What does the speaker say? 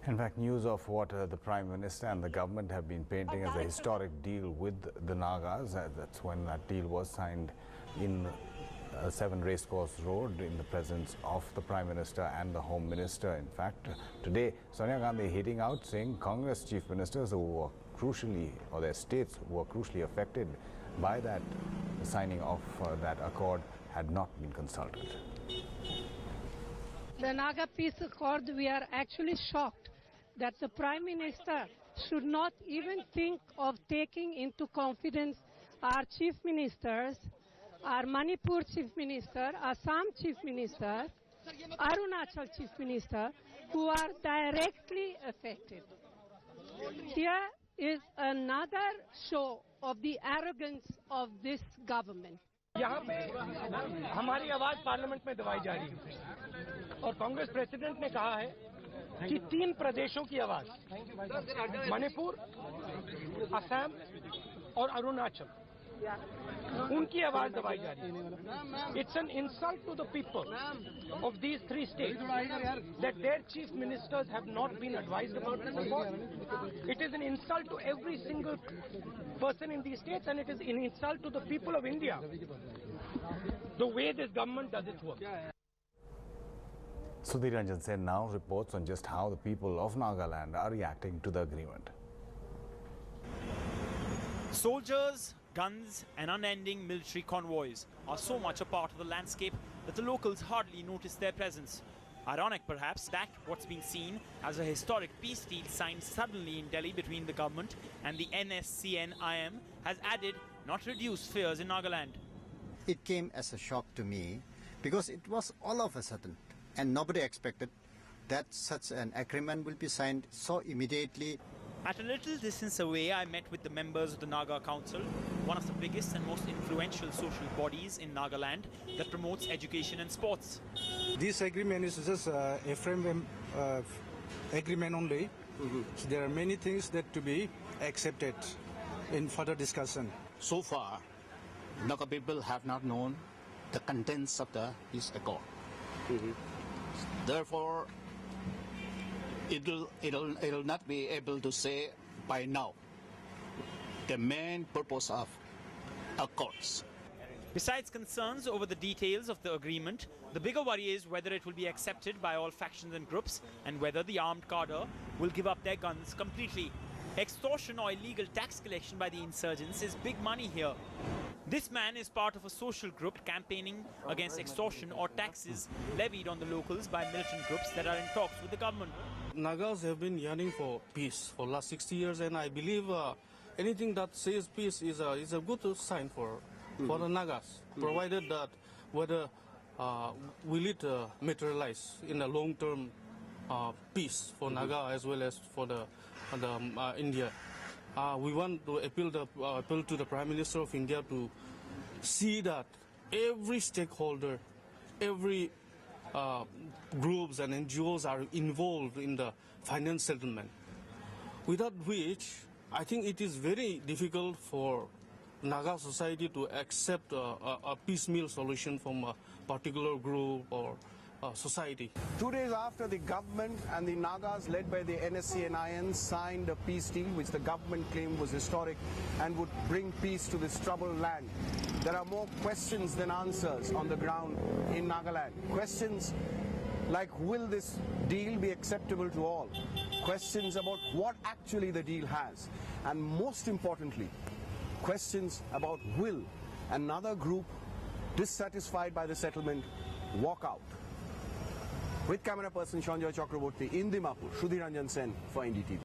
In fact, news of what the Prime Minister and the government have been painting as a historic deal with the Nagas. That's when that deal was signed in 7 Racecourse Road in the presence of the Prime Minister and the Home Minister. In fact, today Sonia Gandhi hitting out, saying Congress chief ministers who were crucially, or their states were crucially affected by that signing of that accord had not been consulted. The Naga peace accord, we are actually shocked that the Prime Minister should not even think of taking into confidence our chief ministers, our Manipur chief minister, Assam chief minister, Arunachal chief minister, who are directly affected. Here is another show of the arrogance of this government. यहाँ पे हमारी आवाज parliament में दबाई जा रही है और कांग्रेस प्रेसिडेंट ने कहा है कि 3 प्रदेशों की आवाज मणिपुर, असम और अरुणाचल उनकी आवाज दबाई जा रही है. It's an insult to the people of these 3 states that their chief ministers have not been advised about this accord. It is an insult to every single person in these states, and it is an insult to the people of India, the way this government does its work. Sudhir Ranjan Sen now reports on just how the people of Nagaland are reacting to the agreement. Soldiers, guns and unending military convoys are so much a part of the landscape that the locals hardly notice their presence. Ironic perhaps that what's being seen as a historic peace deal signed suddenly in Delhi between the government and the NSCN-IM has added, not reduced, fears in Nagaland. It came as a shock to me because it was all of a sudden and nobody expected that such an agreement will be signed so immediately. At a little distance away, I met with the members of the Naga Council, one of the biggest and most influential social bodies in Nagaland that promotes education and sports. This agreement is just a frame agreement only. So there are many things that to be accepted in further discussion. So far, Naga people have not known the contents of the peace accord. Therefore, it'll not be able to say by now the main purpose of accords. Besides concerns over the details of the agreement, the bigger worry is whether it will be accepted by all factions and groups and whether the armed cadre will give up their guns completely. Extortion or illegal tax collection by the insurgents is big money here. This man is part of a social group campaigning against extortion or taxes levied on the locals by militant groups that are in talks with the government. Nagas have been yearning for peace for last 60 years, and I believe anything that says peace is a good sign for the Nagas, provided that whether will it materialize in a long-term peace for Naga as well as for the India. We want to appeal to the Prime Minister of India to see that every stakeholder, every groups and NGOs are involved in the finance settlement, without which I think it is very difficult for Naga society to accept a piecemeal solution from a particular group or society. 2 days after the government and the Nagas led by the NSCN-IM signed a peace deal which the government claimed was historic and would bring peace to this troubled land, there are more questions than answers on the ground in Nagaland. Questions like, will this deal be acceptable to all? Questions about what actually the deal has. And most importantly, questions about will another group dissatisfied by the settlement walk out. With camera person Sanjay Chakraborty in Dimapur, Sudhir Ranjan Sen for NDTV.